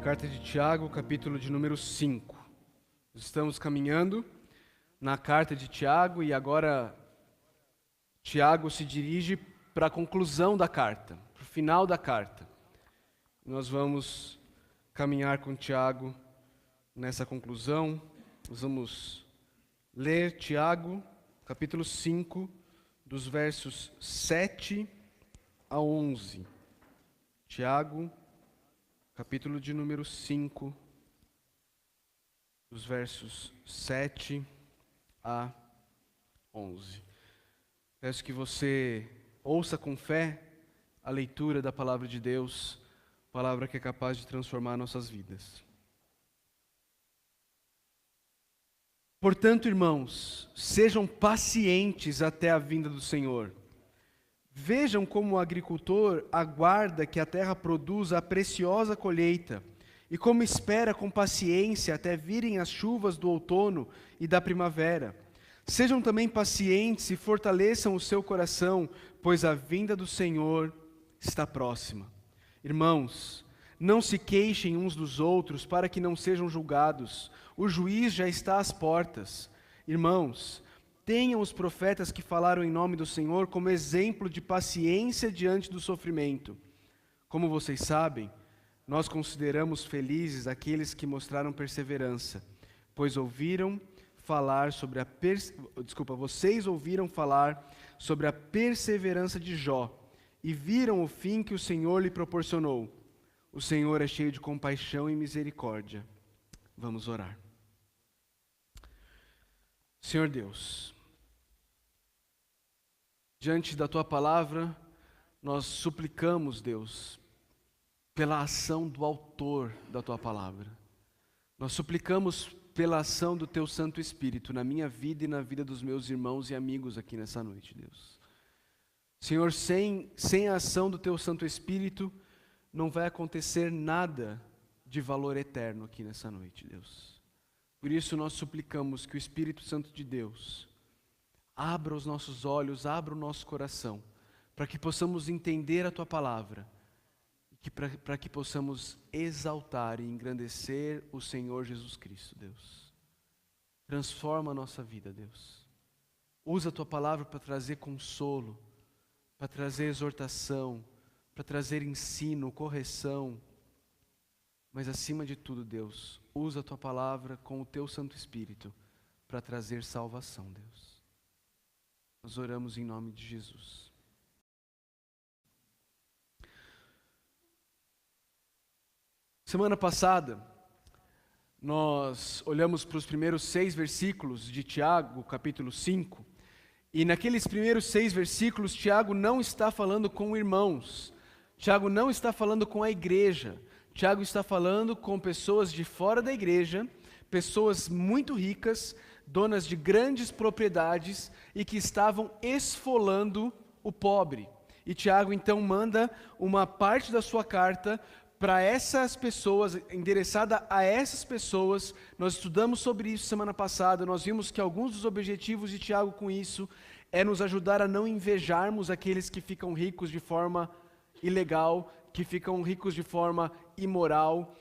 Carta de Tiago, capítulo de número 5. Estamos caminhando na carta de Tiago e agora Tiago se dirige para a conclusão da carta, para o final da carta. Nós vamos caminhar com Tiago nessa conclusão. Nós vamos ler Tiago, capítulo 5, dos versos 7 a 11. Tiago, capítulo de número 5, dos versos 7 a 11. Peço que você ouça com fé a leitura da palavra de Deus, palavra que é capaz de transformar nossas vidas. Portanto, irmãos, sejam pacientes até a vinda do Senhor. Vejam como o agricultor aguarda que a terra produza a preciosa colheita e como espera com paciência até virem as chuvas do outono e da primavera. Sejam também pacientes e fortaleçam o seu coração, pois a vinda do Senhor está próxima. Irmãos, não se queixem uns dos outros para que não sejam julgados. O juiz já está às portas. Irmãos, tenham os profetas que falaram em nome do Senhor como exemplo de paciência diante do sofrimento. Como vocês sabem, nós consideramos felizes aqueles que mostraram perseverança, pois vocês ouviram falar sobre a perseverança de Jó e viram o fim que o Senhor lhe proporcionou. O Senhor é cheio de compaixão e misericórdia. Vamos orar. Senhor Deus, diante da Tua palavra, nós suplicamos, Deus, pela ação do autor da Tua palavra. Nós suplicamos pela ação do Teu Santo Espírito na minha vida e na vida dos meus irmãos e amigos aqui nessa noite, Deus. Senhor, sem a ação do Teu Santo Espírito, não vai acontecer nada de valor eterno aqui nessa noite, Deus. Por isso nós suplicamos que o Espírito Santo de Deus abra os nossos olhos, abra o nosso coração, para que possamos entender a Tua palavra, e para que possamos exaltar e engrandecer o Senhor Jesus Cristo, Deus. Transforma a nossa vida, Deus. Usa a Tua palavra para trazer consolo, para trazer exortação, para trazer ensino, correção. Mas acima de tudo, Deus, usa a Tua palavra com o Teu Santo Espírito para trazer salvação, Deus. Nós oramos em nome de Jesus. Semana passada, nós olhamos para os primeiros 6 versículos de Tiago, capítulo 5, e naqueles primeiros 6 versículos, Tiago não está falando com irmãos, Tiago não está falando com a igreja, Tiago está falando com pessoas de fora da igreja, pessoas muito ricas, donas de grandes propriedades e que estavam esfolando o pobre. E Tiago então manda uma parte da sua carta para essas pessoas, endereçada a essas pessoas. Nós estudamos sobre isso semana passada, nós vimos que alguns dos objetivos de Tiago com isso é nos ajudar a não invejarmos aqueles que ficam ricos de forma ilegal, que ficam ricos de forma imoral,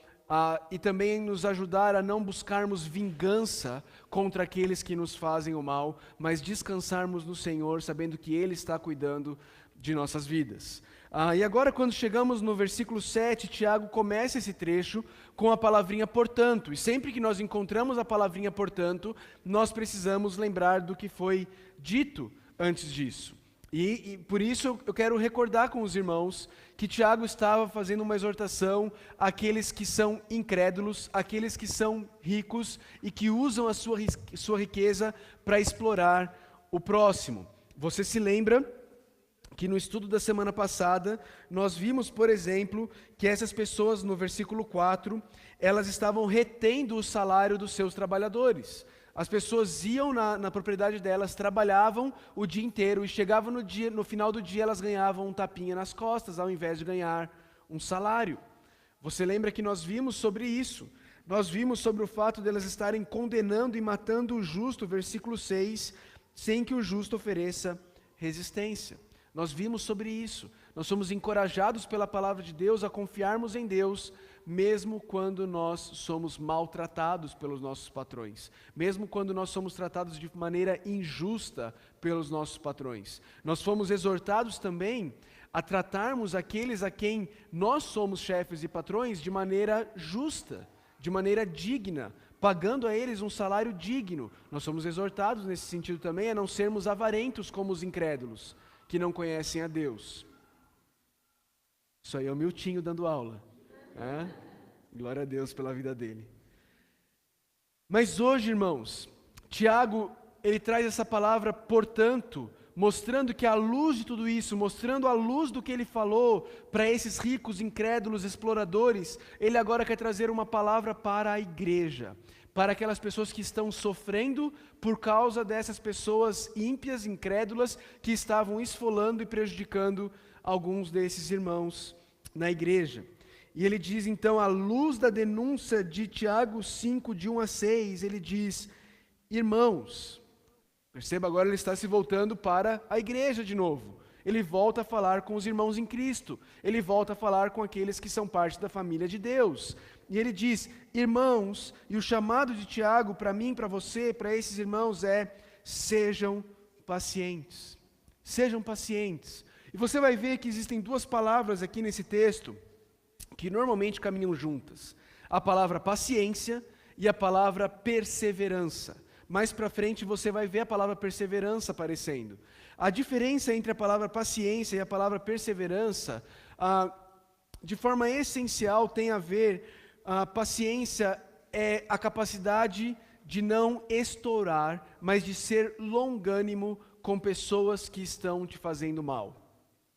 e também nos ajudar a não buscarmos vingança contra aqueles que nos fazem o mal, mas descansarmos no Senhor, sabendo que Ele está cuidando de nossas vidas. E agora, quando chegamos no versículo 7, Tiago começa esse trecho com a palavrinha portanto, e sempre que nós encontramos a palavrinha portanto, nós precisamos lembrar do que foi dito antes disso. E por isso eu quero recordar com os irmãos que Tiago estava fazendo uma exortação àqueles que são incrédulos, àqueles que são ricos e que usam a sua riqueza para explorar o próximo. Você se lembra que no estudo da semana passada, nós vimos, por exemplo, que essas pessoas, no versículo 4, elas estavam retendo o salário dos seus trabalhadores. As pessoas iam na propriedade delas, trabalhavam o dia inteiro e chegavam no final do dia elas ganhavam um tapinha nas costas, ao invés de ganhar um salário. Você lembra que nós vimos sobre isso? Nós vimos sobre o fato de elas estarem condenando e matando o justo, versículo 6, sem que o justo ofereça resistência. Nós vimos sobre isso. Nós somos encorajados pela palavra de Deus a confiarmos em Deus, mesmo quando nós somos maltratados pelos nossos patrões, mesmo quando nós somos tratados de maneira injusta pelos nossos patrões. Nós fomos exortados também a tratarmos aqueles a quem nós somos chefes e patrões de maneira justa, de maneira digna, pagando a eles um salário digno. Nós somos exortados nesse sentido também a não sermos avarentos como os incrédulos, que não conhecem a Deus. Isso aí é o Miltinho dando aula. Glória a Deus pela vida dele. Mas hoje, irmãos, Tiago, ele traz essa palavra, portanto, mostrando que à luz de tudo isso, mostrando a luz do que ele falou para esses ricos, incrédulos, exploradores, ele agora quer trazer uma palavra para a igreja, para aquelas pessoas que estão sofrendo por causa dessas pessoas ímpias, incrédulas, que estavam esfolando e prejudicando alguns desses irmãos na igreja. E ele diz então, à luz da denúncia de Tiago 5, de 1 a 6, ele diz: irmãos, perceba agora, ele está se voltando para a igreja de novo. Ele volta a falar com os irmãos em Cristo. Ele volta a falar com aqueles que são parte da família de Deus. E ele diz: irmãos, e o chamado de Tiago para mim, para você, para esses irmãos é: sejam pacientes. Sejam pacientes. E você vai ver que existem duas palavras aqui nesse texto que normalmente caminham juntas. A palavra paciência e a palavra perseverança. Mais para frente você vai ver a palavra perseverança aparecendo. A diferença entre a palavra paciência e a palavra perseverança, de forma essencial, tem a ver, a paciência é a capacidade de não estourar, mas de ser longânimo com pessoas que estão te fazendo mal.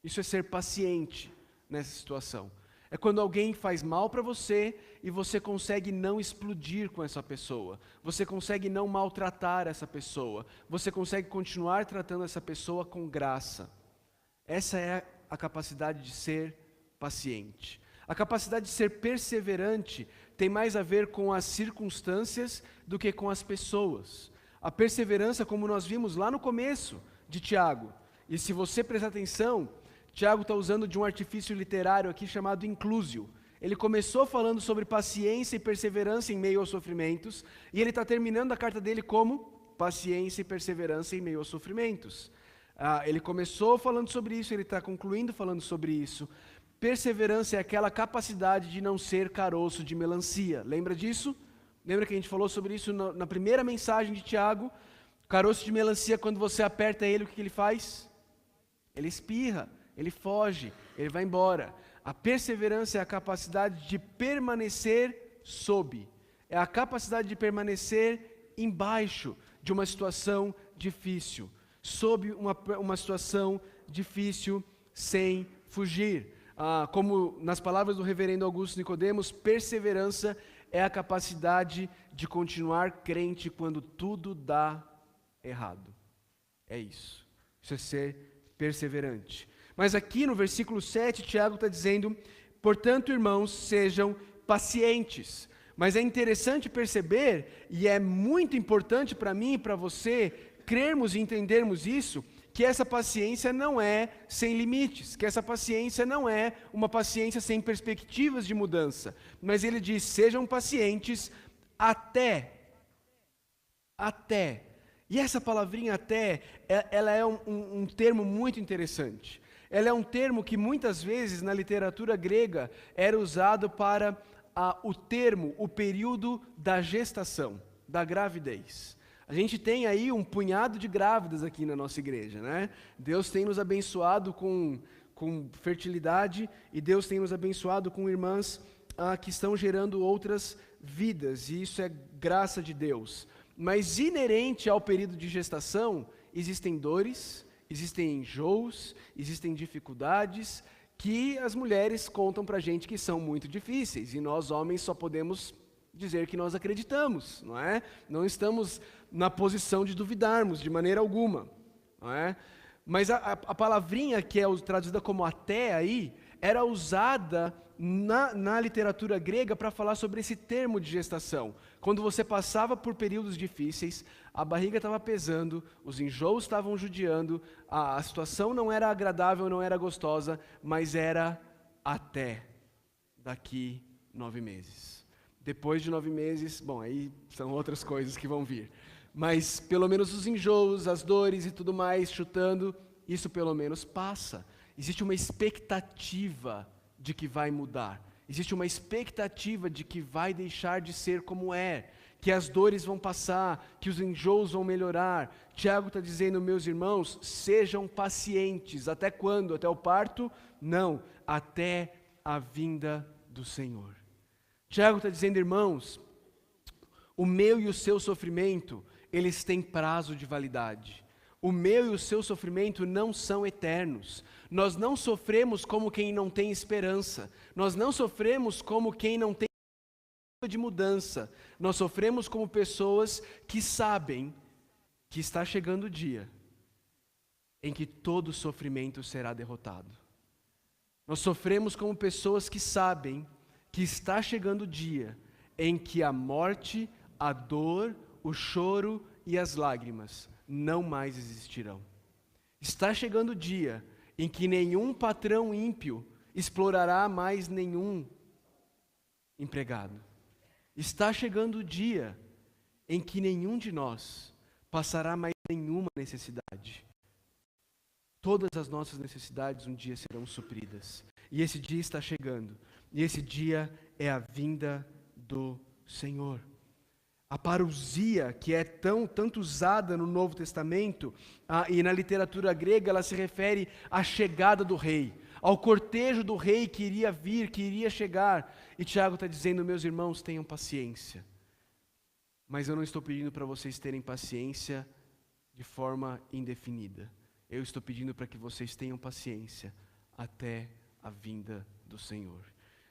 Isso é ser paciente nessa situação. É quando alguém faz mal para você e você consegue não explodir com essa pessoa. Você consegue não maltratar essa pessoa. Você consegue continuar tratando essa pessoa com graça. Essa é a capacidade de ser paciente. A capacidade de ser perseverante tem mais a ver com as circunstâncias do que com as pessoas. A perseverança, como nós vimos lá no começo de Tiago, e se você prestar atenção, Tiago está usando de um artifício literário aqui chamado inclusio. Ele começou falando sobre paciência e perseverança em meio aos sofrimentos, e ele está terminando a carta dele como paciência e perseverança em meio aos sofrimentos. Ele começou falando sobre isso, ele está concluindo falando sobre isso. Perseverança é aquela capacidade de não ser caroço de melancia. Lembra disso? Lembra que a gente falou sobre isso na primeira mensagem de Tiago? Caroço de melancia, quando você aperta ele, o que ele faz? Ele espirra. Ele foge, ele vai embora. A perseverança é a capacidade de permanecer sob. É a capacidade de permanecer embaixo de uma situação difícil. Sob uma situação difícil, sem fugir. Como nas palavras do reverendo Augusto Nicodemos, perseverança é a capacidade de continuar crente quando tudo dá errado. É isso. Isso é ser perseverante. Mas aqui no versículo 7, Tiago está dizendo: portanto, irmãos, sejam pacientes. Mas é interessante perceber, e é muito importante para mim e para você, crermos e entendermos isso, que essa paciência não é sem limites, que essa paciência não é uma paciência sem perspectivas de mudança. Mas ele diz: sejam pacientes até. E essa palavrinha até, ela é um termo muito interessante. Ela é um termo que muitas vezes na literatura grega era usado para o período da gestação, da gravidez. A gente tem aí um punhado de grávidas aqui na nossa igreja, né? Deus tem nos abençoado com fertilidade e Deus tem nos abençoado com irmãs que estão gerando outras vidas, e isso é graça de Deus. Mas inerente ao período de gestação, existem dores, existem enjoos, existem dificuldades que as mulheres contam para a gente que são muito difíceis, e nós homens só podemos dizer que nós acreditamos, não é? Não estamos na posição de duvidarmos de maneira alguma, não é? Mas a palavrinha que é traduzida como até aí, era usada na literatura grega para falar sobre esse termo de gestação. Quando você passava por períodos difíceis, a barriga estava pesando, os enjoos estavam judiando, a situação não era agradável, não era gostosa, mas era até daqui 9 meses. Depois de 9 meses, bom, aí são outras coisas que vão vir. Mas pelo menos os enjoos, as dores e tudo mais, chutando, isso pelo menos passa. Existe uma expectativa de que vai mudar. Existe uma expectativa de que vai deixar de ser como é, que as dores vão passar, que os enjoos vão melhorar. Tiago está dizendo, meus irmãos, sejam pacientes. Até quando? Até o parto? Não, até a vinda do Senhor. Tiago está dizendo, irmãos, o meu e o seu sofrimento, eles têm prazo de validade. O meu e o seu sofrimento não são eternos. Nós não sofremos como quem não tem esperança. Nós não sofremos como quem não tem de mudança. Nós sofremos como pessoas que sabem que está chegando o dia em que todo sofrimento será derrotado. Nós sofremos como pessoas que sabem que está chegando o dia em que a morte, a dor, o choro e as lágrimas não mais existirão. Está chegando o dia em que nenhum patrão ímpio explorará mais nenhum empregado. Está chegando o dia em que nenhum de nós passará mais nenhuma necessidade. Todas as nossas necessidades um dia serão supridas. E esse dia está chegando. E esse dia é a vinda do Senhor. A parousia, que é tanto usada no Novo Testamento, e na literatura grega, ela se refere à chegada do rei, ao cortejo do rei que iria vir, que iria chegar. E Tiago está dizendo, meus irmãos, tenham paciência. Mas eu não estou pedindo para vocês terem paciência de forma indefinida. Eu estou pedindo para que vocês tenham paciência até a vinda do Senhor.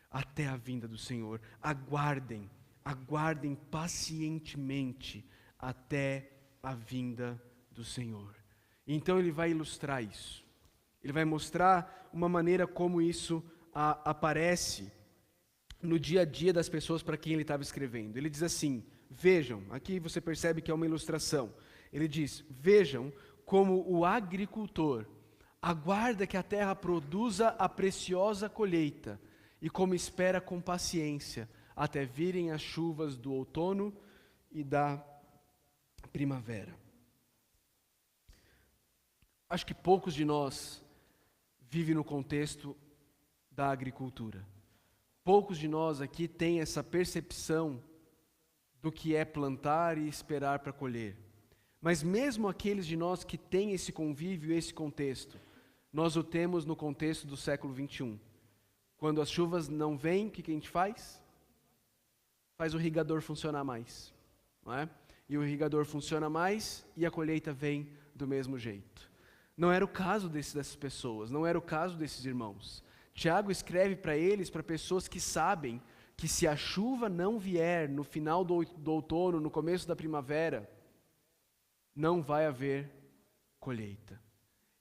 Até a vinda do Senhor. Aguardem pacientemente até a vinda do Senhor. Então ele vai ilustrar isso. Ele vai mostrar uma maneira como isso aparece no dia a dia das pessoas para quem ele estava escrevendo. Ele diz assim, vejam, aqui você percebe que é uma ilustração. Ele diz, vejam como o agricultor aguarda que a terra produza a preciosa colheita e como espera com paciência até virem as chuvas do outono e da primavera. Acho que poucos de nós vivem no contexto da agricultura. Poucos de nós aqui têm essa percepção do que é plantar e esperar para colher. Mas mesmo aqueles de nós que têm esse convívio, esse contexto, nós o temos no contexto do século 21. Quando as chuvas não vêm, o que a gente faz? Faz o irrigador funcionar mais, não é? E o irrigador funciona mais e a colheita vem do mesmo jeito. Não era o caso dessas pessoas, não era o caso desses irmãos. Tiago escreve para eles, para pessoas que sabem que se a chuva não vier no final do outono, no começo da primavera, não vai haver colheita.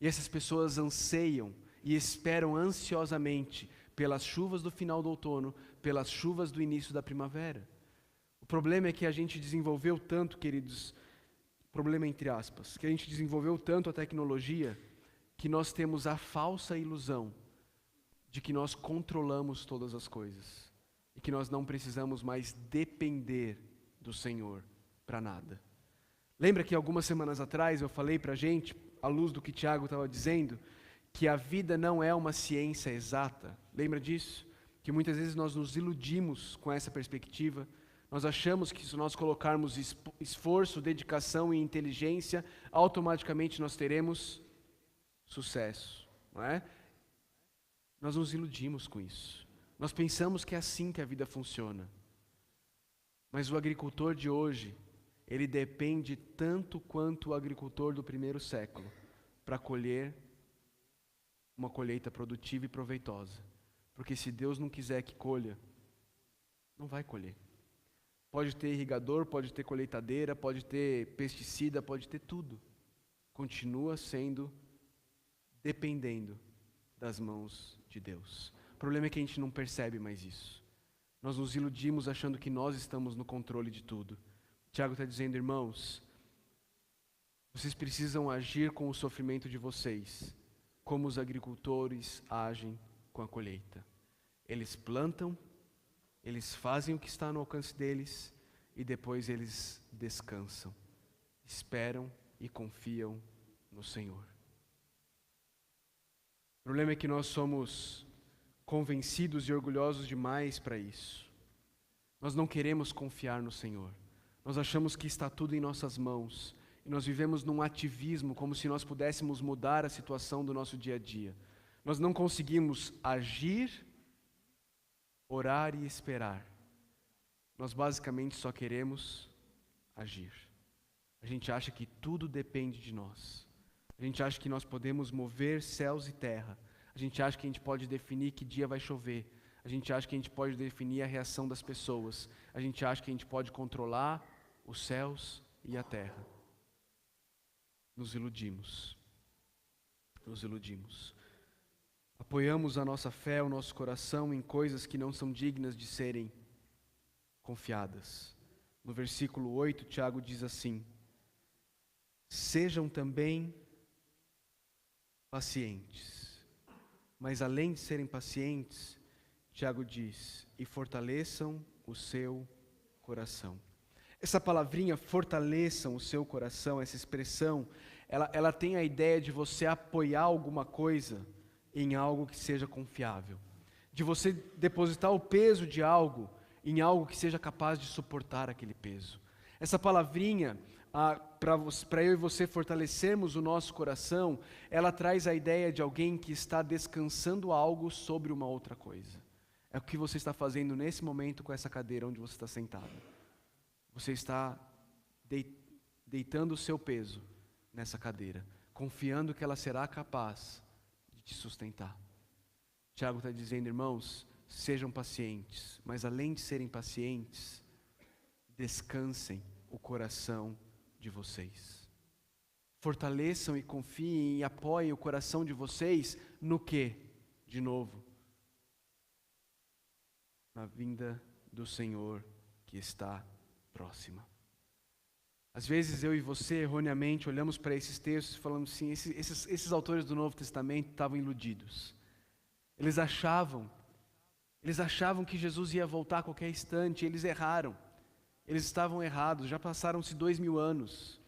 E essas pessoas anseiam e esperam ansiosamente pelas chuvas do final do outono, pelas chuvas do início da primavera. O problema é que a gente desenvolveu tanto, queridos, problema entre aspas, que a gente desenvolveu tanto a tecnologia, que nós temos a falsa ilusão de que nós controlamos todas as coisas e que nós não precisamos mais depender do Senhor para nada. Lembra que algumas semanas atrás eu falei para a gente, à luz do que Tiago estava dizendo, que a vida não é uma ciência exata? Lembra disso? Que muitas vezes nós nos iludimos com essa perspectiva. Nós achamos que se nós colocarmos esforço, dedicação e inteligência, automaticamente nós teremos sucesso, não é? Nós nos iludimos com isso. Nós pensamos que é assim que a vida funciona. Mas o agricultor de hoje, ele depende tanto quanto o agricultor do primeiro século para colher uma colheita produtiva e proveitosa. Porque se Deus não quiser que colha, não vai colher. Pode ter irrigador, pode ter colheitadeira, pode ter pesticida, pode ter tudo. Continua dependendo das mãos de Deus. O problema é que a gente não percebe mais isso. Nós nos iludimos achando que nós estamos no controle de tudo. Tiago está dizendo, irmãos, vocês precisam agir com o sofrimento de vocês, como os agricultores agem com a colheita. Eles plantam, eles fazem o que está no alcance deles e depois eles descansam, esperam e confiam no Senhor. O problema é que nós somos convencidos e orgulhosos demais para isso. Nós não queremos confiar no Senhor. Nós achamos que está tudo em nossas mãos. E nós vivemos num ativismo, como se nós pudéssemos mudar a situação do nosso dia a dia. Nós não conseguimos agir, orar e esperar. Nós basicamente só queremos agir. A gente acha que tudo depende de nós. A gente acha que nós podemos mover céus e terra. A gente acha que a gente pode definir que dia vai chover. A gente acha que a gente pode definir a reação das pessoas. A gente acha que a gente pode controlar os céus e a terra. Nos iludimos. Nos iludimos. Apoiamos a nossa fé, o nosso coração em coisas que não são dignas de serem confiadas. No versículo 8, Tiago diz assim: sejam também pacientes. Mas além de serem pacientes, Tiago diz, e fortaleçam o seu coração. Essa palavrinha, fortaleçam o seu coração, essa expressão, ela tem a ideia de você apoiar alguma coisa em algo que seja confiável. De você depositar o peso de algo em algo que seja capaz de suportar aquele peso. Essa palavrinha, para eu e você fortalecermos o nosso coração, ela traz a ideia de alguém que está descansando algo sobre uma outra coisa. É o que você está fazendo nesse momento com essa cadeira onde você está sentado. Você está deitando o seu peso nessa cadeira, confiando que ela será capaz de te sustentar. Tiago está dizendo, irmãos, sejam pacientes, mas além de serem pacientes, descansem o coração de vocês. Fortaleçam e confiem e apoiem o coração de vocês no quê? De novo, na vinda do Senhor que está próxima. Às vezes eu e você, erroneamente, olhamos para esses textos e falamos assim, esses autores do Novo Testamento estavam iludidos. Eles achavam que Jesus ia voltar a qualquer instante, eles erraram. Eles estavam errados, já passaram-se 2000 anos.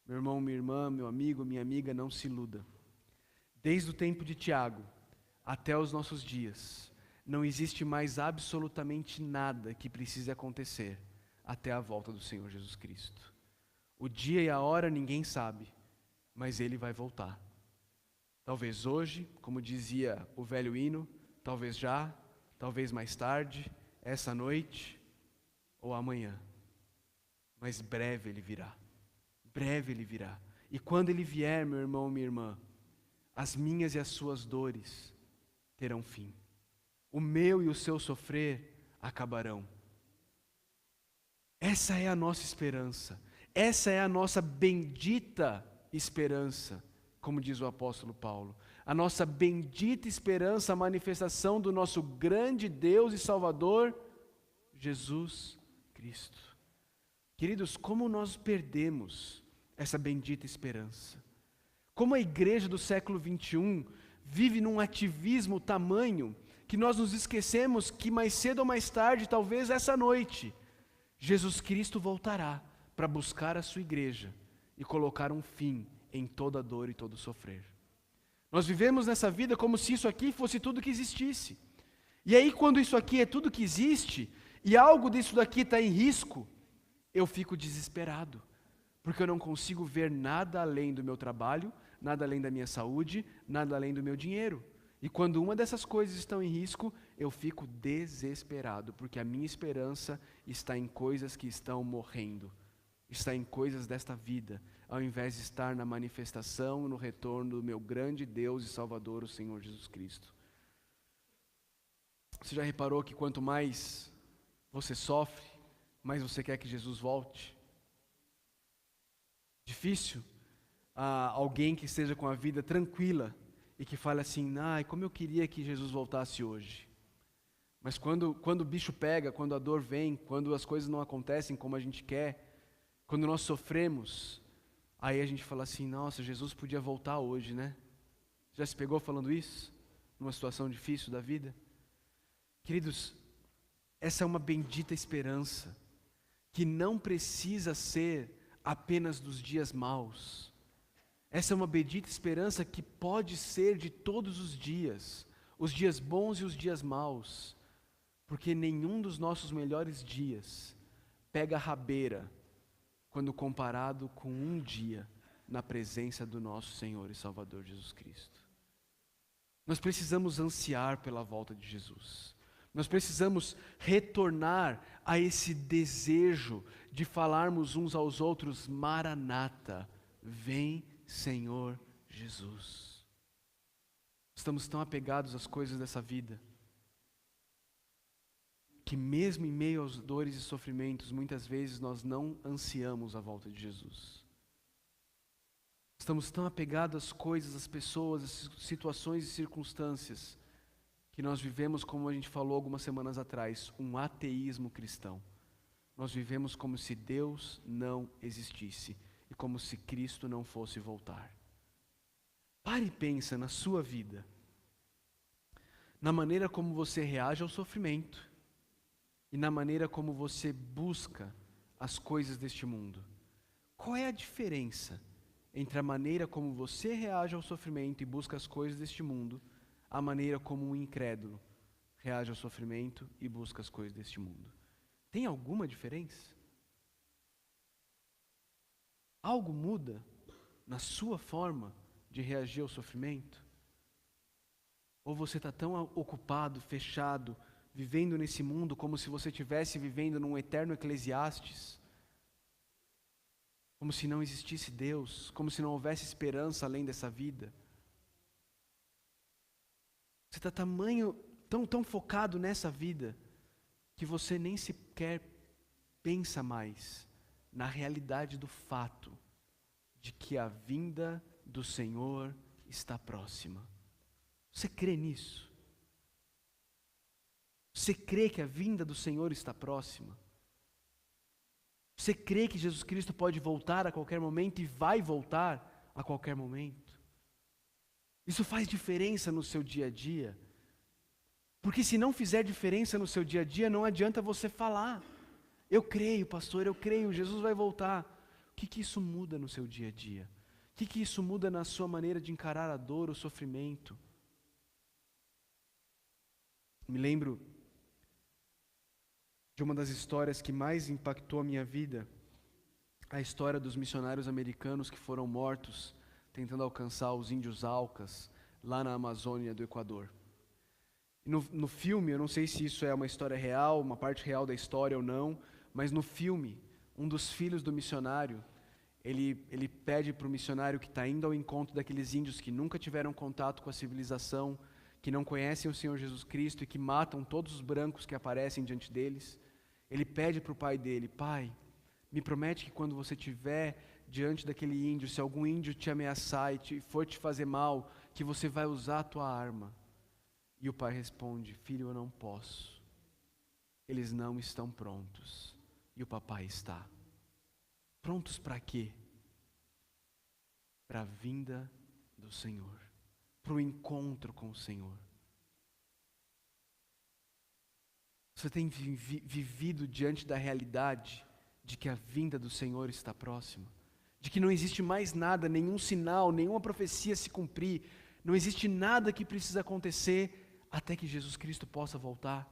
Meu irmão, minha irmã, meu amigo, minha amiga, não se iluda. Desde o tempo de Tiago até os nossos dias, não existe mais absolutamente nada que precise acontecer até a volta do Senhor Jesus Cristo. O dia e a hora ninguém sabe, mas Ele vai voltar. Talvez hoje, como dizia o velho hino, talvez já, talvez mais tarde, essa noite ou amanhã. Mas breve Ele virá. Breve Ele virá. E quando Ele vier, meu irmão, minha irmã, as minhas e as suas dores terão fim. O meu e o seu sofrer acabarão. Essa é a nossa esperança. Essa é a nossa bendita esperança, como diz o apóstolo Paulo. A nossa bendita esperança, a manifestação do nosso grande Deus e Salvador, Jesus Cristo. Queridos, como nós perdemos essa bendita esperança? Como a igreja do século 21 vive num ativismo tamanho que nós nos esquecemos que mais cedo ou mais tarde, talvez essa noite, Jesus Cristo voltará para buscar a sua igreja e colocar um fim em toda dor e todo sofrer. Nós vivemos nessa vida como se isso aqui fosse tudo que existisse. E aí quando isso aqui é tudo que existe, e algo disso daqui está em risco, eu fico desesperado, porque eu não consigo ver nada além do meu trabalho, nada além da minha saúde, nada além do meu dinheiro. E quando uma dessas coisas estão em risco, eu fico desesperado, porque a minha esperança está em coisas que estão morrendo, está em coisas desta vida, ao invés de estar na manifestação, no retorno do meu grande Deus e Salvador, o Senhor Jesus Cristo. Você já reparou que quanto mais você sofre, mais você quer que Jesus volte? Difícil alguém que esteja com a vida tranquila e que fale assim, como eu queria que Jesus voltasse hoje. Mas quando o bicho pega, quando a dor vem, quando as coisas não acontecem como a gente quer, quando nós sofremos, aí a gente fala assim, nossa, Jesus podia voltar hoje, né? Já se pegou falando isso? Numa situação difícil da vida? Queridos, Essa é uma bendita esperança, que não precisa ser apenas dos dias maus. Essa é uma bendita esperança que pode ser de todos os dias bons e os dias maus, porque nenhum dos nossos melhores dias pega a rabeira quando comparado com um dia na presença do nosso Senhor e Salvador Jesus Cristo. Nós precisamos ansiar pela volta de Jesus. Nós precisamos retornar a esse desejo de falarmos uns aos outros: Maranata, vem Senhor Jesus. Estamos tão apegados às coisas dessa vida, que mesmo em meio às dores e sofrimentos, muitas vezes nós não ansiamos a volta de Jesus. Estamos tão apegados às coisas, às pessoas, às situações e circunstâncias, que nós vivemos, como a gente falou algumas semanas atrás, um ateísmo cristão. Nós vivemos como se Deus não existisse e como se Cristo não fosse voltar. Pare e pensa na sua vida, na maneira como você reage ao sofrimento e na maneira como você busca as coisas deste mundo. Qual é a diferença entre a maneira como você reage ao sofrimento e busca as coisas deste mundo, a maneira como um incrédulo reage ao sofrimento e busca as coisas deste mundo? Tem alguma diferença? Algo muda na sua forma de reagir ao sofrimento? Ou você está tão ocupado, fechado, vivendo nesse mundo como se você estivesse vivendo num eterno Eclesiastes? Como se não existisse Deus, como se não houvesse esperança além dessa vida? Você está tão focado nessa vida, que você nem sequer pensa mais na realidade do fato de que a vinda do Senhor está próxima. Você crê nisso? Você crê que a vinda do Senhor está próxima? Você crê que Jesus Cristo pode voltar a qualquer momento e vai voltar a qualquer momento? Isso faz diferença no seu dia a dia? Porque se não fizer diferença no seu dia a dia, não adianta você falar: eu creio, pastor, eu creio, Jesus vai voltar. O que isso muda no seu dia a dia? O que isso muda na sua maneira de encarar a dor, o sofrimento? Me lembro de uma das histórias que mais impactou a minha vida, a história dos missionários americanos que foram mortos tentando alcançar os índios Aucas, lá na Amazônia do Equador. No filme, eu não sei se isso é uma história real, uma parte real da história ou não, mas no filme, um dos filhos do missionário, ele pede para o missionário que está indo ao encontro daqueles índios que nunca tiveram contato com a civilização, que não conhecem o Senhor Jesus Cristo e que matam todos os brancos que aparecem diante deles. Ele pede para o pai dele: pai, me promete que quando você estiver diante daquele índio, se algum índio te ameaçar e for te fazer mal, que você vai usar a tua arma. E o pai responde: filho, eu não posso. Eles não estão prontos. E o papai está. Prontos para quê? Para a vinda do Senhor, para o encontro com o Senhor. Você tem vivido diante da realidade de que a vinda do Senhor está próxima? De que não existe mais nada, nenhum sinal, nenhuma profecia se cumprir, não existe nada que precisa acontecer até que Jesus Cristo possa voltar?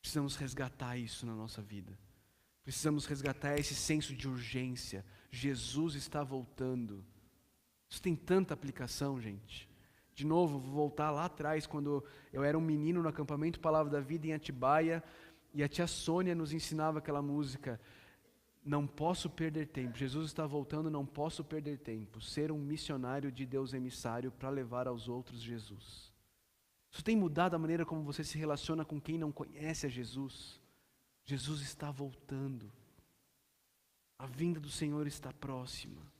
Precisamos resgatar isso na nossa vida. Precisamos resgatar esse senso de urgência. Jesus está voltando. Isso tem tanta aplicação, gente. De novo, vou voltar lá atrás, quando eu era um menino no acampamento Palavra da Vida em Atibaia, e a tia Sônia nos ensinava aquela música: não posso perder tempo, Jesus está voltando, não posso perder tempo, ser um missionário de Deus emissário para levar aos outros Jesus. Isso tem mudado a maneira como você se relaciona com quem não conhece a Jesus? Jesus está voltando, a vinda do Senhor está próxima.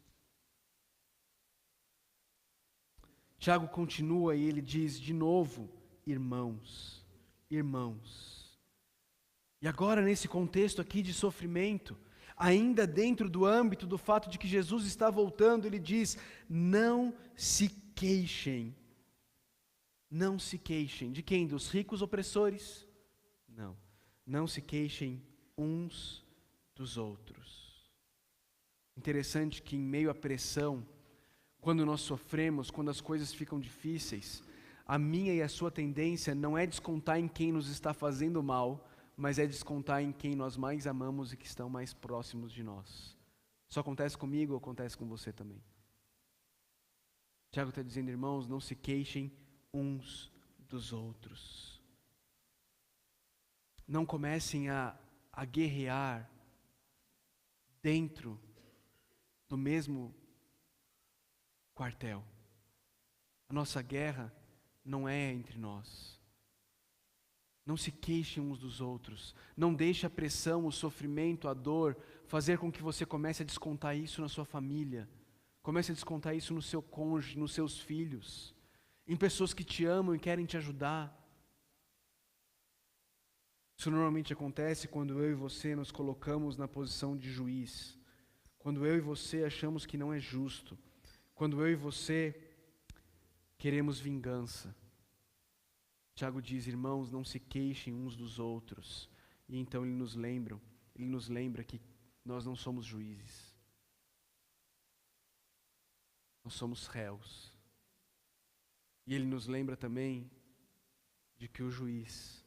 Tiago continua e ele diz de novo: irmãos, irmãos. E agora, nesse contexto aqui de sofrimento, ainda dentro do âmbito do fato de que Jesus está voltando, ele diz: não se queixem. Não se queixem. De quem? Dos ricos opressores? Não. Não se queixem uns dos outros. Interessante que em meio à pressão, quando nós sofremos, quando as coisas ficam difíceis, a minha e a sua tendência não é descontar em quem nos está fazendo mal, mas é descontar em quem nós mais amamos e que estão mais próximos de nós. Isso acontece comigo ou acontece com você também? Tiago está dizendo, irmãos, não se queixem uns dos outros. Não comecem a guerrear dentro do mesmo quartel. A nossa guerra não é entre nós. Não se queixem uns dos outros. Não deixe a pressão, o sofrimento, a dor fazer com que você comece a descontar isso na sua família. Comece a descontar isso no seu cônjuge, nos seus filhos, em pessoas que te amam e querem te ajudar. Isso normalmente acontece quando eu e você nos colocamos na posição de juiz. Quando eu e você achamos que não é justo. Quando eu e você queremos vingança. Tiago diz, irmãos, não se queixem uns dos outros. E então ele nos lembra que nós não somos juízes. Nós somos réus. E ele nos lembra também de que o juiz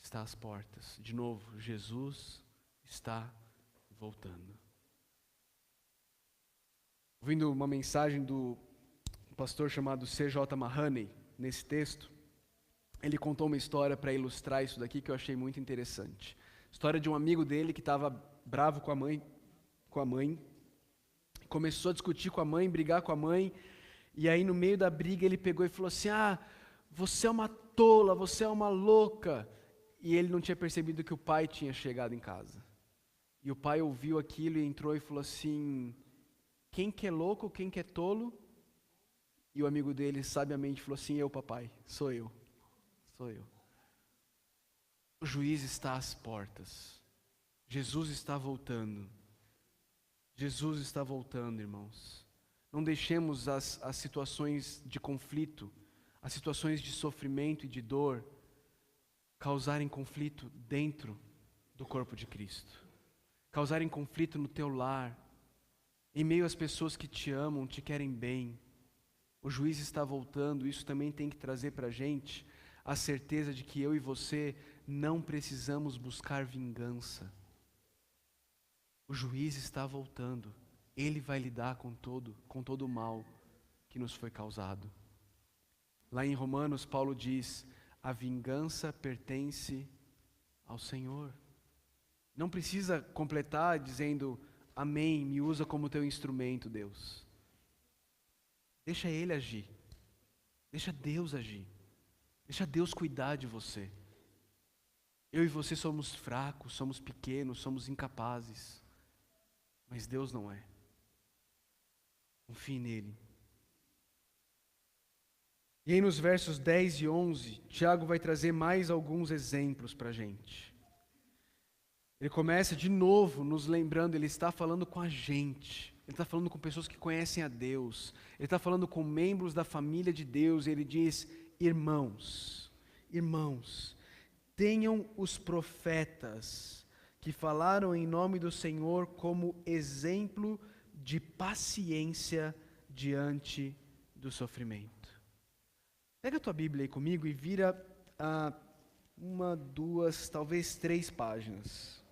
está às portas. De novo, Jesus está voltando. Ouvindo uma mensagem do pastor chamado C.J. Mahoney, nesse texto, ele contou uma história para ilustrar isso daqui que eu achei muito interessante. História de um amigo dele que estava bravo com a mãe, começou a discutir com a mãe, brigar com a mãe, e aí no meio da briga ele pegou e falou assim, você é uma tola, você é uma louca. E ele não tinha percebido que o pai tinha chegado em casa. E o pai ouviu aquilo e entrou e falou assim, quem que é louco, quem que é tolo? E o amigo dele sabiamente falou assim, eu papai, sou eu. O juiz está às portas. Jesus está voltando. Jesus está voltando, irmãos. Não deixemos as situações de conflito, as situações de sofrimento e de dor, causarem conflito dentro do corpo de Cristo. Causarem conflito no teu lar, em meio às pessoas que te amam, te querem bem. O juiz está voltando, isso também tem que trazer para a gente a certeza de que eu e você não precisamos buscar vingança. O juiz está voltando, ele vai lidar com todo o mal que nos foi causado. Lá em Romanos, Paulo diz, a vingança pertence ao Senhor. Não precisa completar dizendo, amém, me usa como teu instrumento, Deus. Deixa Ele agir, deixa Deus agir. Deixa Deus cuidar de você. Eu e você somos fracos, somos pequenos, somos incapazes. Mas Deus não é. Confie nele. E aí nos versos 10 e 11, Tiago vai trazer mais alguns exemplos para a gente. Ele começa de novo nos lembrando, ele está falando com a gente. Ele está falando com pessoas que conhecem a Deus. Ele está falando com membros da família de Deus. E ele diz, irmãos, tenham os profetas que falaram em nome do Senhor como exemplo de paciência diante do sofrimento. Pega a tua Bíblia aí comigo e vira uma, duas, talvez 3 páginas.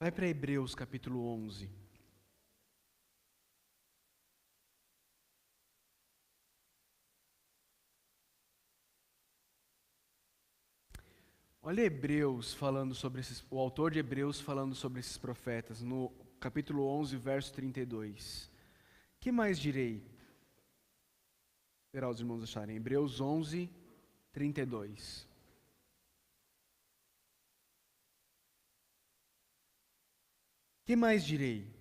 Vai para Hebreus capítulo 11. Olha Hebreus falando sobre o autor de Hebreus falando sobre esses profetas, no capítulo 11, verso 32. Que mais direi? Esperar os irmãos acharem. Hebreus 11, 32. Que mais direi?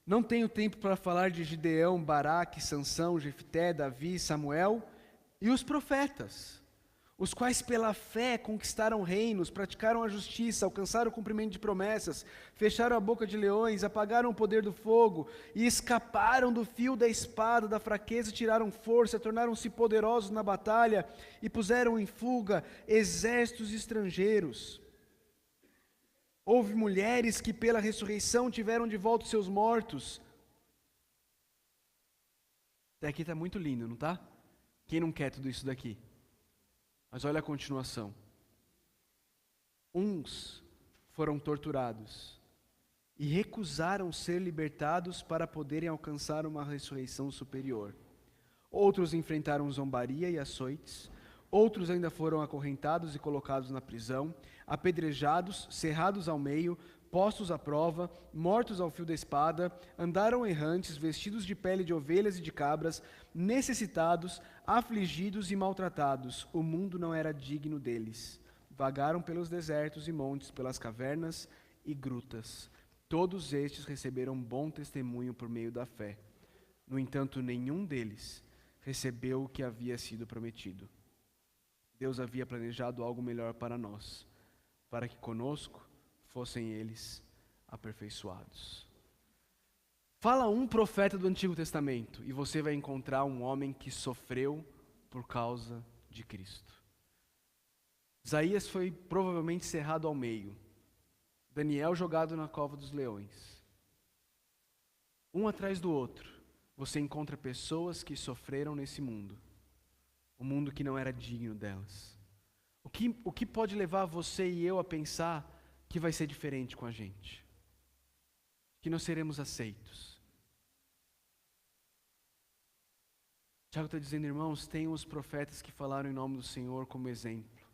Não tenho tempo para falar de Gideão, Baraque, Sansão, Jefté, Davi, Samuel e os profetas, os quais pela fé conquistaram reinos, praticaram a justiça, alcançaram o cumprimento de promessas, fecharam a boca de leões, apagaram o poder do fogo e escaparam do fio da espada, da fraqueza, tiraram força, tornaram-se poderosos na batalha e puseram em fuga exércitos estrangeiros. Houve mulheres que pela ressurreição tiveram de volta os seus mortos. Até aqui está muito lindo, não está? Quem não quer tudo isso daqui? Mas olha a continuação. Uns foram torturados e recusaram ser libertados para poderem alcançar uma ressurreição superior. Outros enfrentaram zombaria e açoites. Outros ainda foram acorrentados e colocados na prisão, apedrejados, cerrados ao meio, postos à prova, mortos ao fio da espada, andaram errantes, vestidos de pele de ovelhas e de cabras, necessitados, afligidos e maltratados. O mundo não era digno deles. Vagaram pelos desertos e montes, pelas cavernas e grutas. Todos estes receberam bom testemunho por meio da fé. No entanto, nenhum deles recebeu o que havia sido prometido. Deus havia planejado algo melhor para nós, para que conosco fossem eles aperfeiçoados. Fala um profeta do Antigo Testamento e você vai encontrar um homem que sofreu por causa de Cristo. Isaías foi provavelmente cerrado ao meio. Daniel jogado na cova dos leões. Um atrás do outro, você encontra pessoas que sofreram nesse mundo. O mundo que não era digno delas. O que pode levar você e eu a pensar que vai ser diferente com a gente? Que não seremos aceitos. Tiago está dizendo, irmãos, tenham os profetas que falaram em nome do Senhor como exemplo.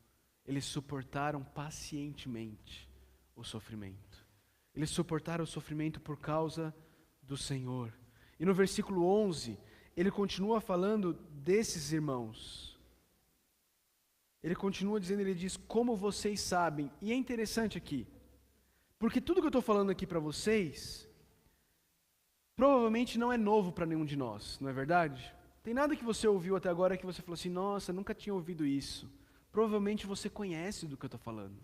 Eles suportaram pacientemente o sofrimento. Eles suportaram o sofrimento por causa do Senhor. E no versículo 11, ele continua falando desses irmãos. Ele continua dizendo, ele diz, como vocês sabem. E é interessante aqui, porque tudo que eu estou falando aqui para vocês, provavelmente não é novo para nenhum de nós, não é verdade? Tem nada que você ouviu até agora que você falou assim, nossa, nunca tinha ouvido isso. Provavelmente você conhece do que eu estou falando.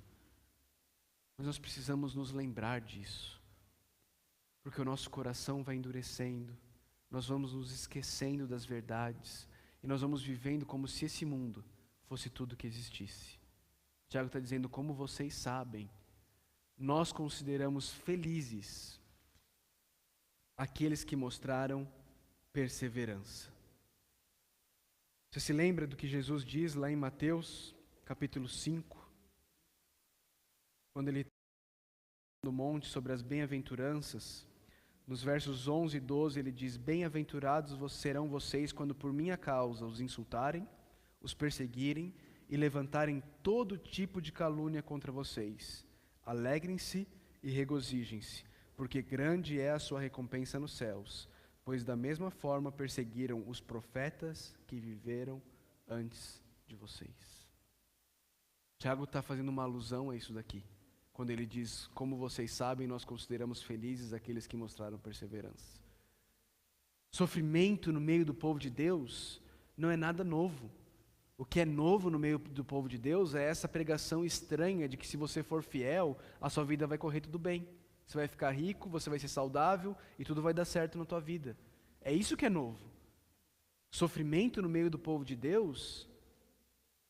Mas nós precisamos nos lembrar disso. Porque o nosso coração vai endurecendo, nós vamos nos esquecendo das verdades, e nós vamos vivendo como se esse mundo fosse tudo que existisse. Tiago está dizendo, como vocês sabem, nós consideramos felizes aqueles que mostraram perseverança. Você se lembra do que Jesus diz lá em Mateus, capítulo 5, quando ele está no monte sobre as bem-aventuranças, nos versos 11 e 12 ele diz, bem-aventurados serão vocês quando por minha causa os insultarem, os perseguirem e levantarem todo tipo de calúnia contra vocês. Alegrem-se e regozijem-se, porque grande é a sua recompensa nos céus, pois da mesma forma perseguiram os profetas que viveram antes de vocês. Tiago está fazendo uma alusão a isso daqui, quando ele diz, como vocês sabem, nós consideramos felizes aqueles que mostraram perseverança. Sofrimento no meio do povo de Deus não é nada novo. O que é novo no meio do povo de Deus é essa pregação estranha de que se você for fiel, a sua vida vai correr tudo bem. Você vai ficar rico, você vai ser saudável e tudo vai dar certo na tua vida. É isso que é novo. Sofrimento no meio do povo de Deus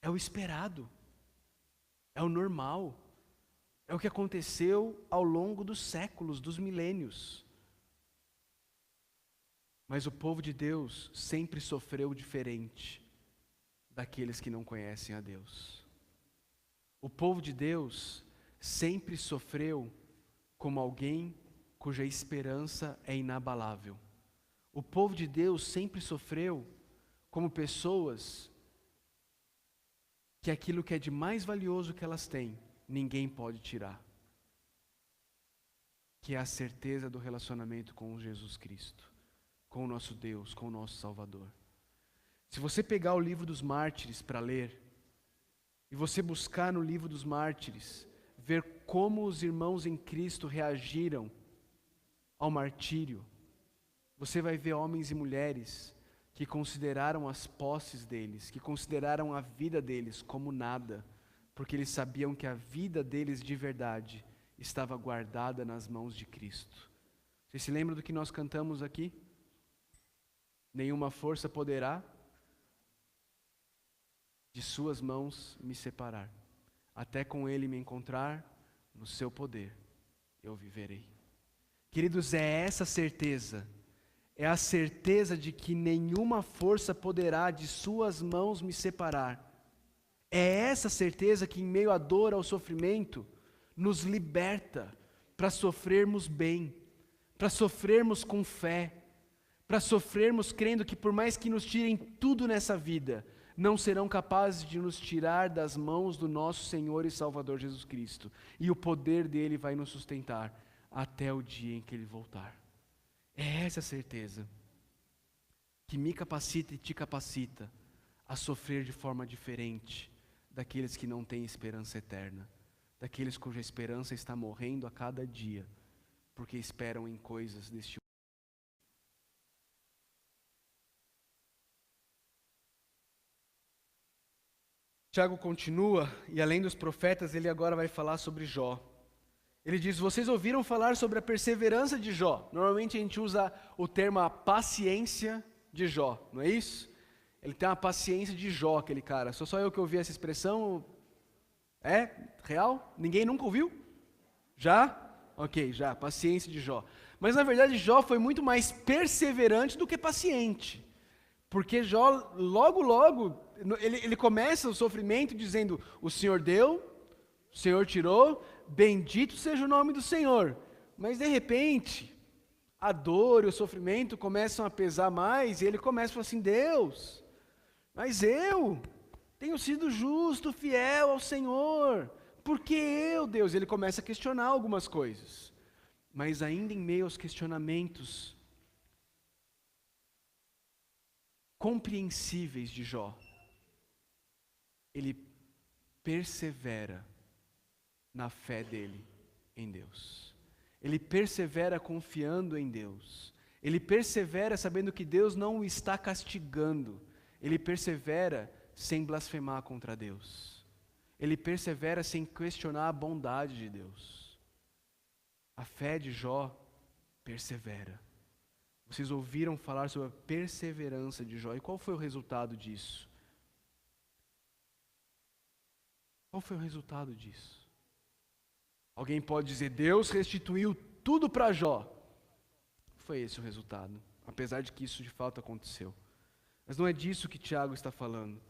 é o esperado, é o normal. É o que aconteceu ao longo dos séculos, dos milênios. Mas o povo de Deus sempre sofreu diferente daqueles que não conhecem a Deus. O povo de Deus sempre sofreu como alguém cuja esperança é inabalável. O povo de Deus sempre sofreu como pessoas que aquilo que é de mais valioso que elas têm, ninguém pode tirar, que é a certeza do relacionamento com Jesus Cristo, com o nosso Deus, com o nosso Salvador. Se você pegar o livro dos mártires para ler, e você buscar no livro dos mártires, ver como os irmãos em Cristo reagiram ao martírio, você vai ver homens e mulheres que consideraram as posses deles, que consideraram a vida deles como nada, porque eles sabiam que a vida deles de verdade estava guardada nas mãos de Cristo. Você se lembra do que nós cantamos aqui? Nenhuma força poderá de suas mãos me separar, até com Ele me encontrar, no seu poder eu viverei. Queridos, é essa certeza, é a certeza de que nenhuma força poderá de suas mãos me separar. É essa certeza que em meio à dor, ao sofrimento, nos liberta para sofrermos bem, para sofrermos com fé, para sofrermos crendo que por mais que nos tirem tudo nessa vida, não serão capazes de nos tirar das mãos do nosso Senhor e Salvador Jesus Cristo. E o poder dele vai nos sustentar até o dia em que ele voltar. É essa certeza que me capacita e te capacita a sofrer de forma diferente daqueles que não têm esperança eterna, daqueles cuja esperança está morrendo a cada dia, porque esperam em coisas deste mundo. Tiago continua, e além dos profetas, ele agora vai falar sobre Jó. Ele diz: vocês ouviram falar sobre a perseverança de Jó. Normalmente a gente usa o termo a paciência de Jó, não é isso? Ele tem uma paciência de Jó, aquele cara. Só eu que ouvi essa expressão. É real? Ninguém nunca ouviu? Já? Ok, já, paciência de Jó. Mas na verdade Jó foi muito mais perseverante do que paciente. Porque Jó, logo, ele começa o sofrimento dizendo: o Senhor deu, o Senhor tirou, bendito seja o nome do Senhor. Mas de repente, a dor e o sofrimento começam a pesar mais, e ele começa a falar assim: Deus, mas eu tenho sido justo, fiel ao Senhor, por que eu, Deus? Ele começa a questionar algumas coisas, mas ainda em meio aos questionamentos compreensíveis de Jó, ele persevera na fé dele em Deus. Ele persevera confiando em Deus. Ele persevera sabendo que Deus não o está castigando. Ele persevera sem blasfemar contra Deus. Ele persevera sem questionar a bondade de Deus. A fé de Jó persevera. Vocês ouviram falar sobre a perseverança de Jó. E qual foi o resultado disso? Qual foi o resultado disso? Alguém pode dizer: Deus restituiu tudo para Jó. Foi esse o resultado, apesar de que isso de fato aconteceu. Mas não é disso que Tiago está falando.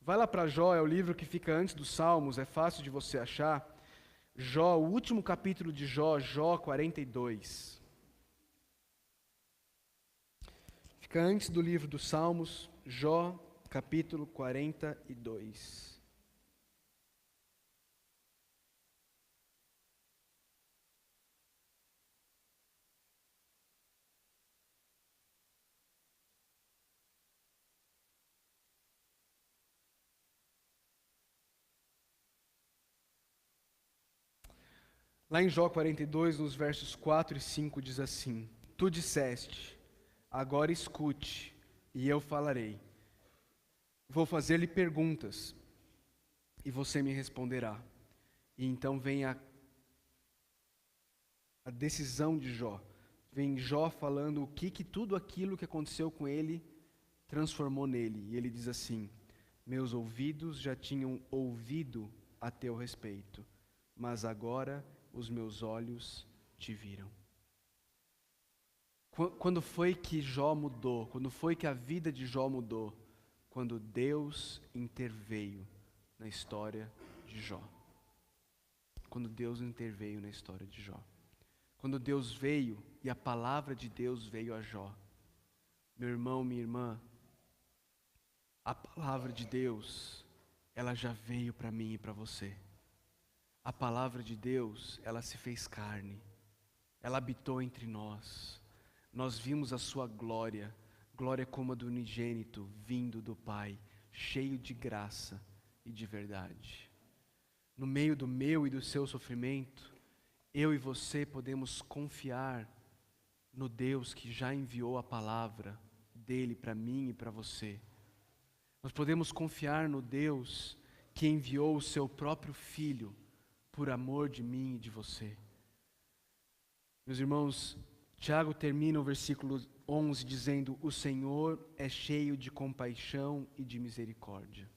Vai lá para Jó, é o livro que fica antes dos Salmos, é fácil de você achar. Jó, o último capítulo de Jó, Jó 42. Fica antes do livro dos Salmos, Jó, capítulo 42. Lá em Jó 42, nos versos 4 e 5, diz assim: Tu disseste, agora escute, e eu falarei. Vou fazer-lhe perguntas, e você me responderá. E então vem a decisão de Jó. Vem Jó falando o que tudo aquilo que aconteceu com ele transformou nele. E ele diz assim: meus ouvidos já tinham ouvido a teu respeito, mas agora os meus olhos te viram. Quando foi que Jó mudou? Quando foi que a vida de Jó mudou? Quando Deus interveio na história de Jó. Quando Deus interveio na história de Jó. Quando Deus veio e a palavra de Deus veio a Jó. Meu irmão, minha irmã, a palavra de Deus, ela já veio para mim e para você. A palavra de Deus, ela se fez carne, ela habitou entre nós. Nós vimos a sua glória, glória como a do unigênito, vindo do Pai, cheio de graça e de verdade. No meio do meu e do seu sofrimento, eu e você podemos confiar no Deus que já enviou a palavra dele para mim e para você. Nós podemos confiar no Deus que enviou o seu próprio Filho por amor de mim e de você. Meus irmãos, Tiago termina o versículo 11 dizendo: o Senhor é cheio de compaixão e de misericórdia.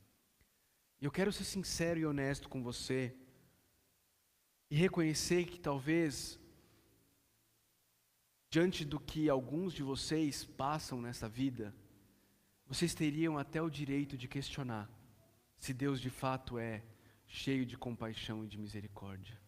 E eu quero ser sincero e honesto com você e reconhecer que talvez, diante do que alguns de vocês passam nessa vida, vocês teriam até o direito de questionar se Deus de fato é cheio de compaixão e de misericórdia.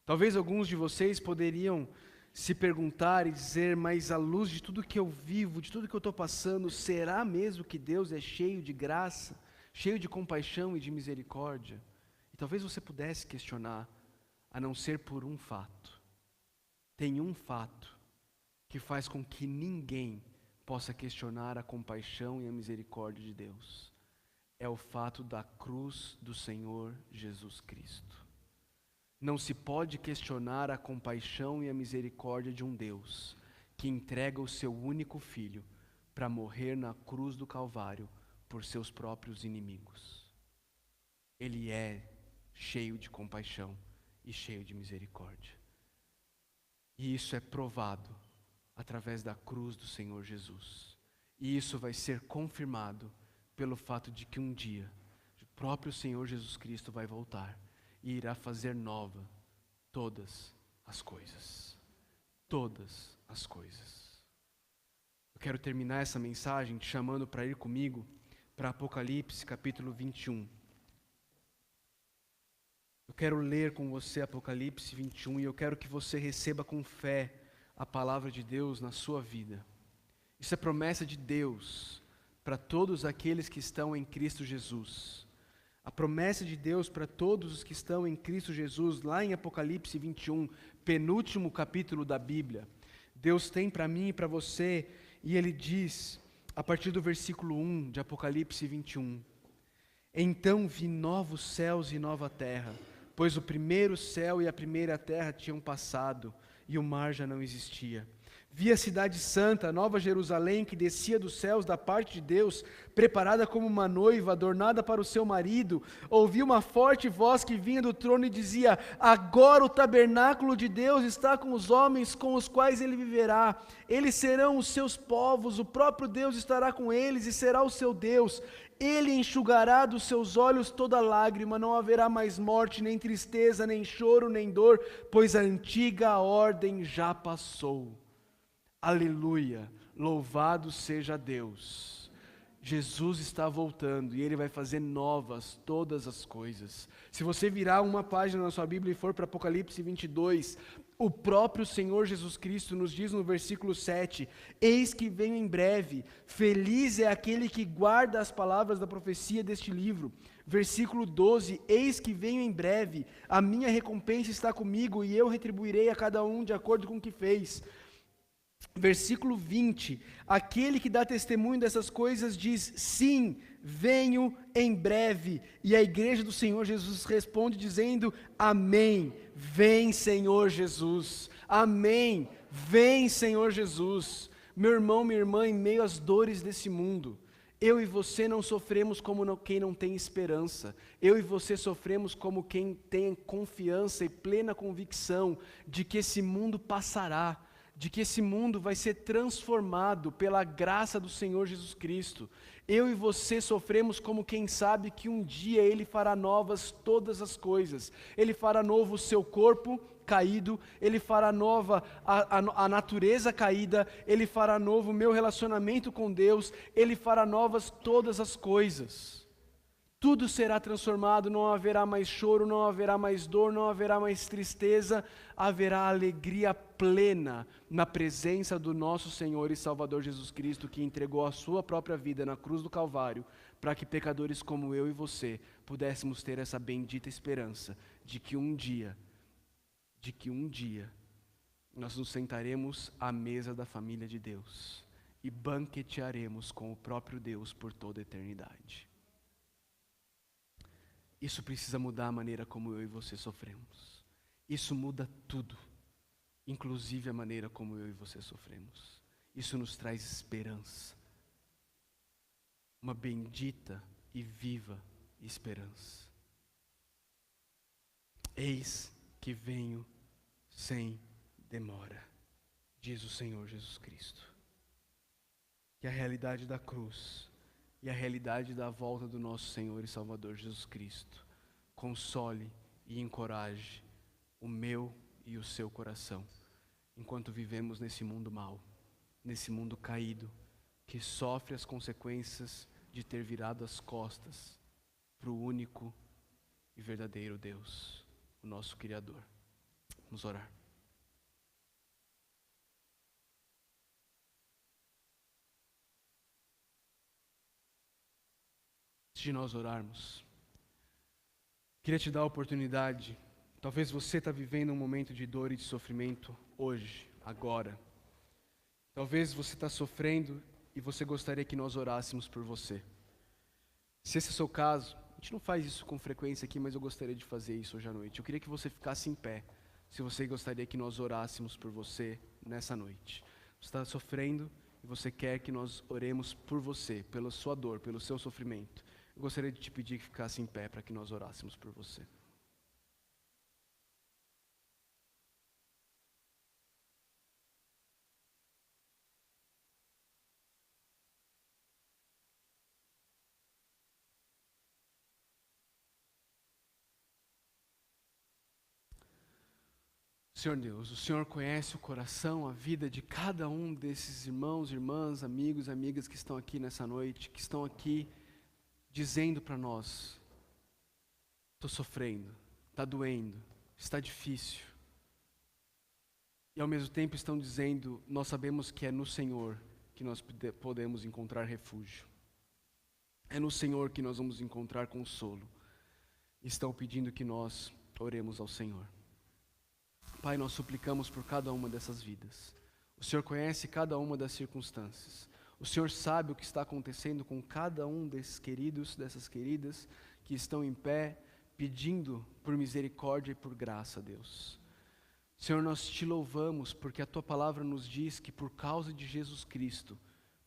Talvez alguns de vocês poderiam se perguntar e dizer: mas à luz de tudo que eu vivo, de tudo que eu estou passando, será mesmo que Deus é cheio de graça, cheio de compaixão e de misericórdia? E talvez você pudesse questionar, a não ser por um fato. Tem um fato que faz com que ninguém possa questionar a compaixão e a misericórdia de Deus. É o fato da cruz do Senhor Jesus Cristo. Não se pode questionar a compaixão e a misericórdia de um Deus que entrega o seu único Filho para morrer na cruz do Calvário por seus próprios inimigos. Ele é cheio de compaixão e cheio de misericórdia. E isso é provado através da cruz do Senhor Jesus. E isso vai ser confirmado pelo fato de que um dia o próprio Senhor Jesus Cristo vai voltar e irá fazer nova todas as coisas. Todas as coisas. Eu quero terminar essa mensagem te chamando para ir comigo para Apocalipse capítulo 21. Eu quero ler com você Apocalipse 21 e eu quero que você receba com fé a palavra de Deus na sua vida. Isso é promessa de Deus para todos aqueles que estão em Cristo Jesus. A promessa de Deus para todos os que estão em Cristo Jesus, lá em Apocalipse 21, penúltimo capítulo da Bíblia. Deus tem para mim e para você, e Ele diz, a partir do versículo 1 de Apocalipse 21, então vi novos céus e nova terra, pois o primeiro céu e a primeira terra tinham passado, e o mar já não existia. Vi a cidade santa, a Nova Jerusalém, que descia dos céus da parte de Deus, preparada como uma noiva, adornada para o seu marido. Ouvi uma forte voz que vinha do trono e dizia: agora o tabernáculo de Deus está com os homens com os quais ele viverá. Eles serão os seus povos, o próprio Deus estará com eles e será o seu Deus. Ele enxugará dos seus olhos toda lágrima, não haverá mais morte, nem tristeza, nem choro, nem dor, pois a antiga ordem já passou. Aleluia, louvado seja Deus. Jesus está voltando e Ele vai fazer novas todas as coisas. Se você virar uma página na sua Bíblia e for para Apocalipse 22, o próprio Senhor Jesus Cristo nos diz no versículo 7, eis que venho em breve, feliz é aquele que guarda as palavras da profecia deste livro. Versículo 12, eis que venho em breve, a minha recompensa está comigo e eu retribuirei a cada um de acordo com o que fez. Versículo 20, aquele que dá testemunho dessas coisas diz, sim, venho em breve. E a igreja do Senhor Jesus responde dizendo, amém, vem Senhor Jesus, amém, vem Senhor Jesus. Meu irmão, minha irmã, em meio às dores desse mundo, eu e você não sofremos como quem não tem esperança, eu e você sofremos como quem tem confiança e plena convicção de que esse mundo passará, de que esse mundo vai ser transformado pela graça do Senhor Jesus Cristo. Eu e você sofremos como quem sabe que um dia Ele fará novas todas as coisas. Ele fará novo o seu corpo caído, Ele fará nova a natureza caída, Ele fará novo o meu relacionamento com Deus, Ele fará novas todas as coisas. Tudo será transformado, não haverá mais choro, não haverá mais dor, não haverá mais tristeza, haverá alegria plena na presença do nosso Senhor e Salvador Jesus Cristo, que entregou a sua própria vida na cruz do Calvário, para que pecadores como eu e você pudéssemos ter essa bendita esperança de que um dia nós nos sentaremos à mesa da família de Deus e banquetearemos com o próprio Deus por toda a eternidade. Isso precisa mudar a maneira como eu e você sofremos. Isso muda tudo, inclusive a maneira como eu e você sofremos. Isso nos traz esperança. uma bendita e viva esperança. Eis que venho sem demora, diz o Senhor Jesus Cristo. Que a realidade da cruz e a realidade da volta do nosso Senhor e Salvador Jesus Cristo console e encoraje o meu e o seu coração, enquanto vivemos nesse mundo mau, nesse mundo caído, que sofre as consequências de ter virado as costas para o único e verdadeiro Deus, o nosso Criador. Vamos orar. Antes de nós orarmos, queria te dar a oportunidade. Talvez você está vivendo um momento de dor e de sofrimento hoje, agora. Talvez você está sofrendo e você gostaria que nós orássemos por você. Se esse é o seu caso, a gente não faz isso com frequência aqui, mas eu gostaria de fazer isso hoje à noite. Eu queria que você ficasse em pé, se você gostaria que nós orássemos por você nessa noite. Você está sofrendo e você quer que nós oremos por você, pela sua dor, pelo seu sofrimento. Eu gostaria de te pedir que ficasse em pé para que nós orássemos por você. Senhor Deus, o Senhor conhece o coração, a vida de cada um desses irmãos, irmãs, amigos, amigas que estão aqui nessa noite, que estão aqui dizendo para nós: estou sofrendo, está doendo, está difícil. E ao mesmo tempo estão dizendo: nós sabemos que é no Senhor que nós podemos encontrar refúgio. É no Senhor que nós vamos encontrar consolo. Estão pedindo que nós oremos ao Senhor. Pai, nós suplicamos por cada uma dessas vidas. O Senhor conhece cada uma das circunstâncias. O Senhor sabe o que está acontecendo com cada um desses queridos, dessas queridas, que estão em pé, pedindo por misericórdia e por graça, Deus. Senhor, nós te louvamos porque a Tua palavra nos diz que por causa de Jesus Cristo,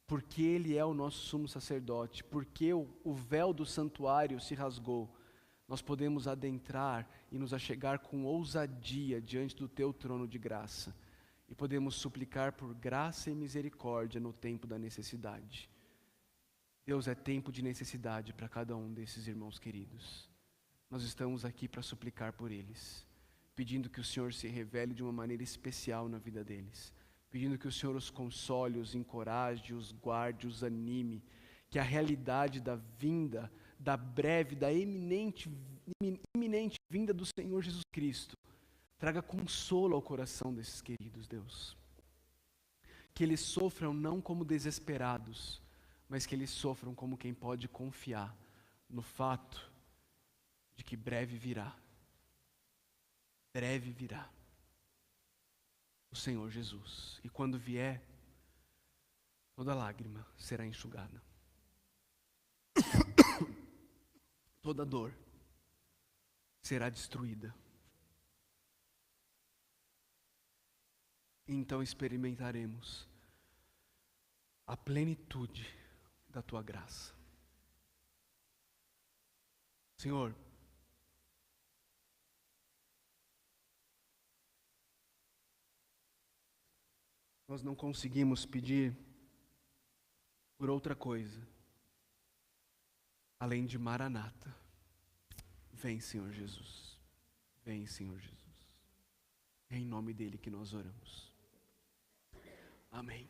porque Ele é o nosso sumo sacerdote, porque o véu do santuário se rasgou, nós podemos adentrar e nos achegar com ousadia diante do Teu trono de graça. E podemos suplicar por graça e misericórdia no tempo da necessidade. Deus, é tempo de necessidade para cada um desses irmãos queridos. Nós estamos aqui para suplicar por eles, pedindo que o Senhor se revele de uma maneira especial na vida deles, pedindo que o Senhor os console, os encoraje, os guarde, os anime, que a realidade da vinda, da breve, da iminente vinda do Senhor Jesus Cristo, traga consolo ao coração desses queridos, Deus. Que eles sofram não como desesperados, mas que eles sofram como quem pode confiar no fato de que breve virá o Senhor Jesus. E quando vier, toda lágrima será enxugada. Toda dor será destruída. Então experimentaremos a plenitude da Tua graça. Senhor, nós não conseguimos pedir por outra coisa, além de Maranata. Vem, Senhor Jesus. Vem, Senhor Jesus. É em nome dele que nós oramos. Amém.